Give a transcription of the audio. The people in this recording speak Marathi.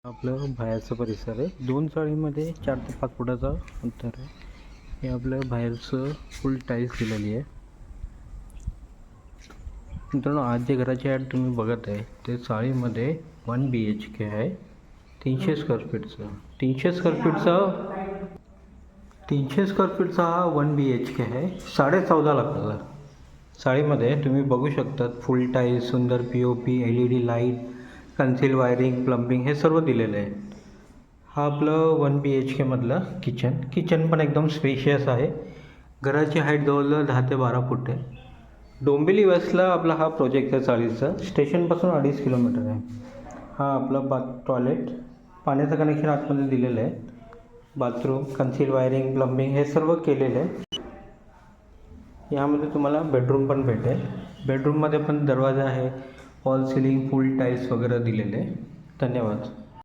आपलं बाहेरचं परिसर आहे. 2 चाळीमध्ये 4 ते 5 फुटाचं अंतर आहे. हे आपलं बाहेरचं फुल टाईल्स दिलेली आहे. मित्रांनो, आज जे घराची ॲड तुम्ही बघत आहे ते चाळीमध्ये 1 BHK आहे. 300 स्क्वेअर फीटचं 300 स्क्वेअर फीटचा हा 1 BHK आहे. 14.5 लाखाचा. चाळीमध्ये तुम्ही बघू शकतात फुल टाईल्स, सुंदर POP, LED light, conceal wiring, plumbing हे सर्व दिलेलं आहे. हा आपलं 1 BHK मधलं किचन पण एकदम स्पेशियस आहे. घराची हाईट जवळजवळ 10 ते 12 फूट आहे. डोंबिवली वेस्टला आपला हा प्रोजेक्ट आहे. चाळीसचा स्टेशनपासून 2.5 किलोमीटर आहे. हा आपला टॉयलेट, पाण्याचं कनेक्शन आतमध्ये दिलेलं आहे. बाथरूम, कन्सील वायरिंग, प्लंबिंग हे सर्व केलेलं आहे. यामध्ये तुम्हाला बेडरूम पण भेटेल. बेडरूममध्ये पण दरवाजा आहे. फॉल सिलिंग, फुल टाईल्स वगैरे दिलेले आहे. धन्यवाद.